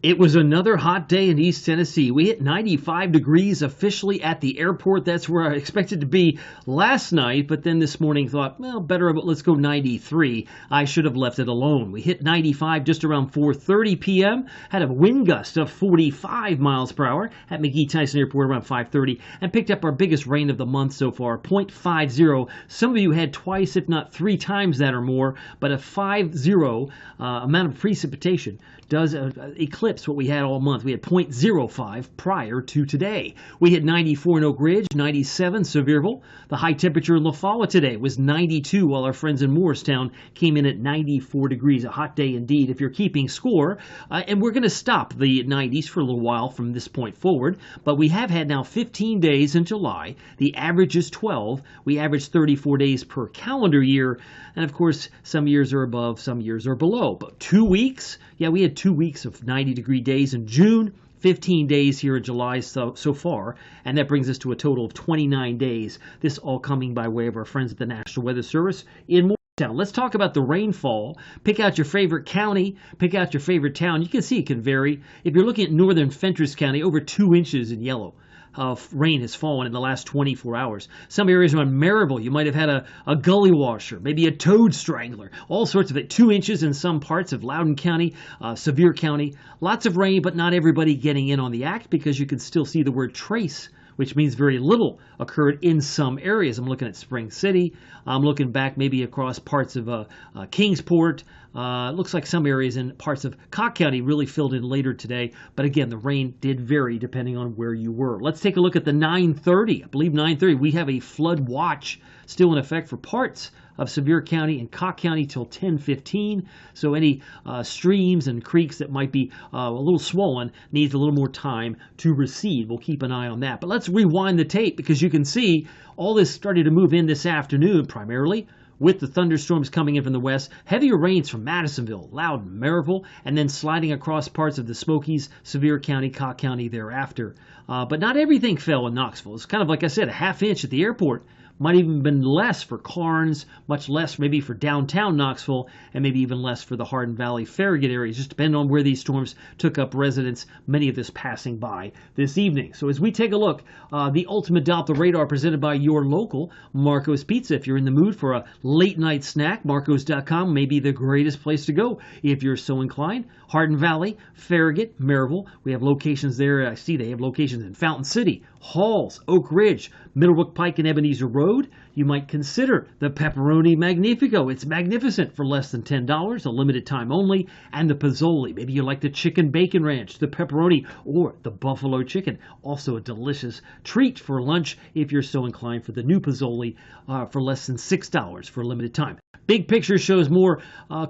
It was another hot day in East Tennessee. We hit 95 degrees officially at the airport. That's where I expected to be last night, but then this morning thought, well, better, but let's go 93. I should have left it alone. We hit 95 just around 4:30 p.m. Had a wind gust of 45 miles per hour at McGee Tyson Airport around 5:30 and picked up our biggest rain of the month so far, 0.50. Some of you had twice, if not three times that or more, but a 50 amount of precipitation does eclipse what we had all month. We had 0.05 prior to today. We hit 94 in Oak Ridge, 97 Sevierville. The high temperature in La Folla today was 92, while our friends in Morristown came in at 94 degrees. A hot day indeed if you're keeping score. And we're going to stop the 90s for a little while from this point forward. But we have had now 15 days in July. The average is 12. We average 34 days per calendar year. And of course, some years are above, some years are below. But 2 weeks? Yeah, we had 2 weeks of 90-degree days in June, 15 days here in July so far, and that brings us to a total of 29 days. This all coming by way of our friends at the National Weather Service in Morristown. Let's talk about the rainfall. Pick out your favorite county, pick out your favorite town. You can see it can vary. If you're looking at northern Fentress County, over 2 inches in yellow. Rain has fallen in the last 24 hours. Some areas around Maryville, you might have had a gully washer, maybe a toad strangler, all sorts of it. 2 inches in some parts of Loudoun County, Sevier County. Lots of rain, but not everybody getting in on the act because you can still see the word trace, which means very little occurred in some areas. I'm looking at Spring City. I'm looking back maybe across parts of Kingsport. It looks like some areas in parts of Cocke County really filled in later today. But again, the rain did vary depending on where you were. Let's take a look at the 9:30. I believe 9:30. We have a flood watch still in effect for parts of Sevier County and Cocke County till 10:15. So any streams and creeks that might be a little swollen needs a little more time to recede. We'll keep an eye on that. But let's rewind the tape because you can see all this started to move in this afternoon primarily with the thunderstorms coming in from the west. Heavier rains from Madisonville, Loudoun, Maryville, and then sliding across parts of the Smokies, Sevier County, Cocke County thereafter. But not everything fell in Knoxville. It's kind of like I said, a half inch at the airport. Might even been less for Carnes, much less maybe for downtown Knoxville, and maybe even less for the Hardin Valley, Farragut areas, just depending on where these storms took up residence, many of this passing by this evening. So as we take a look, the ultimate Adopt the Radar presented by your local Marco's Pizza. If you're in the mood for a late night snack, Marcos.com may be the greatest place to go if you're so inclined. Hardin Valley, Farragut, Maryville, we have locations there. I see they have locations in Fountain City, Halls, Oak Ridge, Middlebrook Pike, and Ebenezer Road. You might consider the Pepperoni Magnifico. It's magnificent for less than $10, a limited time only. And the Pozzoli. Maybe you like the Chicken Bacon Ranch, the pepperoni, or the Buffalo Chicken. Also a delicious treat for lunch if you're so inclined for the new Pozzoli for less than $6 for a limited time. Big picture shows more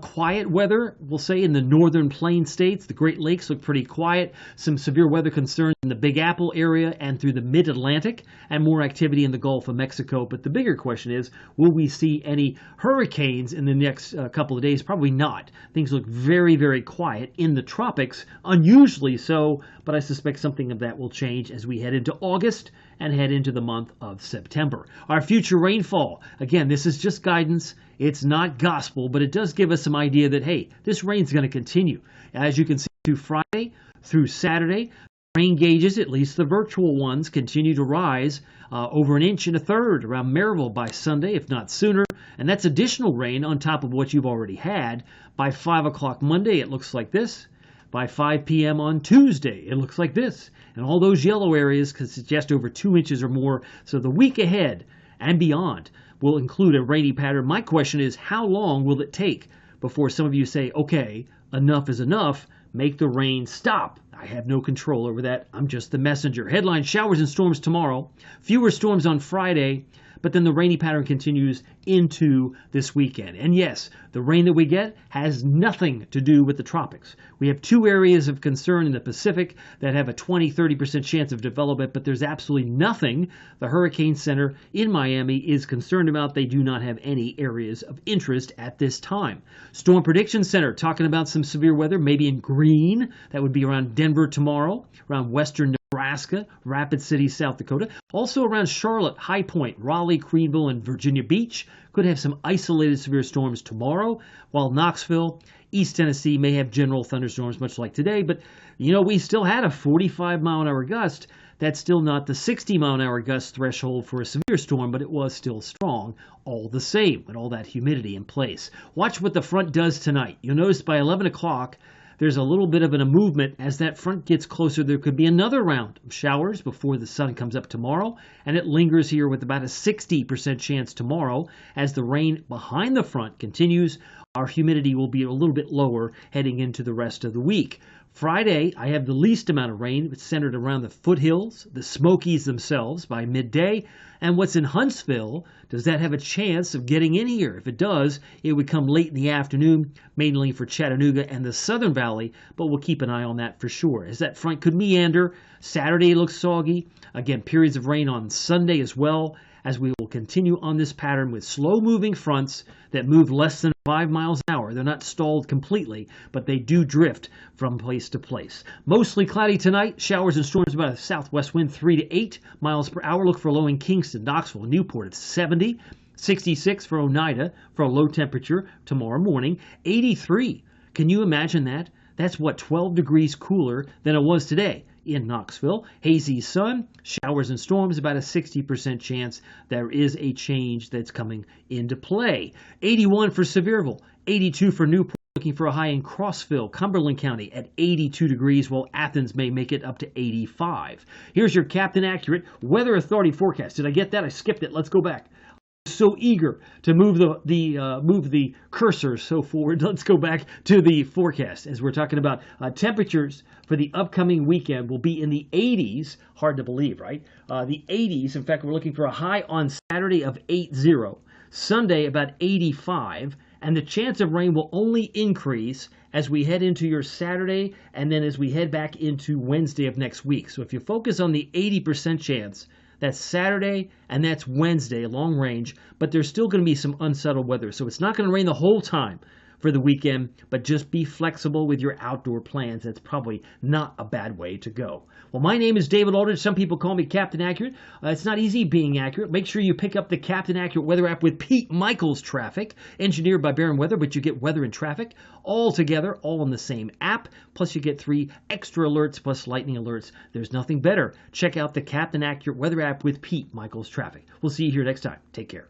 quiet weather, we'll say, in the northern plain states. The Great Lakes look pretty quiet. Some severe weather concerns in the Big Apple area and through the mid-Atlantic, and more activity in the Gulf of Mexico. But the bigger question is, will we see any hurricanes in the next couple of days? Probably not. Things look very, very quiet in the tropics, unusually so, but I suspect something of that will change as we head into August and head into the month of September. Our future rainfall, again, this is just guidance. It's not gospel, but it does give us some idea that, hey, this rain's going to continue. As you can see, through Friday, through Saturday, rain gauges, at least the virtual ones, continue to rise over 1.33 inches around Maryville by Sunday, if not sooner. And that's additional rain on top of what you've already had. By 5 o'clock Monday, it looks like this. By 5 p.m. on Tuesday, it looks like this. And all those yellow areas could suggest over 2 inches or more. So the week ahead and beyond will include a rainy pattern. My question is, how long will it take before some of you say, okay, enough is enough, make the rain stop? I have no control over that. I'm just the messenger. Headline: showers and storms tomorrow. Fewer storms on Friday, but then the rainy pattern continues into this weekend. And yes, the rain that we get has nothing to do with the tropics. We have 2 areas of concern in the Pacific that have a 20-30% chance of development, but there's absolutely nothing the Hurricane Center in Miami is concerned about. They do not have any areas of interest at this time. Storm Prediction Center talking about some severe weather, maybe in green. That would be around Denver tomorrow, around western Nebraska, Rapid City, South Dakota. Also around Charlotte, High Point, Raleigh, Greenville, and Virginia Beach. Could have some isolated severe storms tomorrow, while Knoxville East Tennessee may have general thunderstorms, much like today, but we still had a 45-mile-an-hour gust. That's still not the 60-mile-an-hour gust threshold for a severe storm, but it was still strong all the same with all that humidity in place. Watch what the front does tonight. You'll notice by 11 o'clock, there's a little bit of a movement. As that front gets closer, there could be another round of showers before the sun comes up tomorrow, and it lingers here with about a 60% chance tomorrow. As the rain behind the front continues, our humidity will be a little bit lower heading into the rest of the week. Friday, I have the least amount of rain. It's centered around the foothills, the Smokies themselves by midday. And what's in Huntsville, does that have a chance of getting in here? If it does, it would come late in the afternoon, mainly for Chattanooga and the Southern Valley, but we'll keep an eye on that for sure. As that front could meander, Saturday looks soggy. Again, periods of rain on Sunday as well, as we will continue on this pattern with slow-moving fronts that move less than 5 miles an hour. They're not stalled completely, but they do drift from place to place. Mostly cloudy tonight. Showers and storms about a southwest wind 3 to 8 miles per hour. Look for a low in Kingston, Knoxville, and Newport at 70. 66 for Oneida for a low temperature tomorrow morning. 83. Can you imagine that? That's 12 degrees cooler than it was today in Knoxville. Hazy sun, showers and storms, about a 60% chance there is a change that's coming into play. 81 for Sevierville, 82 for Newport. Looking for a high in Crossville, Cumberland County at 82 degrees, while Athens may make it up to 85. Here's your Captain Accurate Weather Authority forecast. Did I get that? I skipped it. Let's go back. So eager to move the cursor so forward. Let's go back to the forecast as we're talking about temperatures for the upcoming weekend will be in the 80s. Hard to believe, right? The 80s. In fact, we're looking for a high on Saturday of 80, Sunday about 85, and the chance of rain will only increase as we head into your Saturday and then as we head back into Wednesday of next week. So if you focus on the 80% chance, that's Saturday and that's Wednesday, long range, but there's still going to be some unsettled weather. So it's not going to rain the whole time for the weekend, but just be flexible with your outdoor plans. That's probably not a bad way to go. Well, my name is David Aldridge. Some people call me Captain Accurate. It's not easy being accurate. Make sure you pick up the Captain Accurate weather app with Pete Michaels Traffic, engineered by Barron Weather, but you get weather and traffic all together, all in the same app. Plus you get 3 extra alerts plus lightning alerts. There's nothing better. Check out the Captain Accurate weather app with Pete Michaels Traffic. We'll see you here next time. Take care.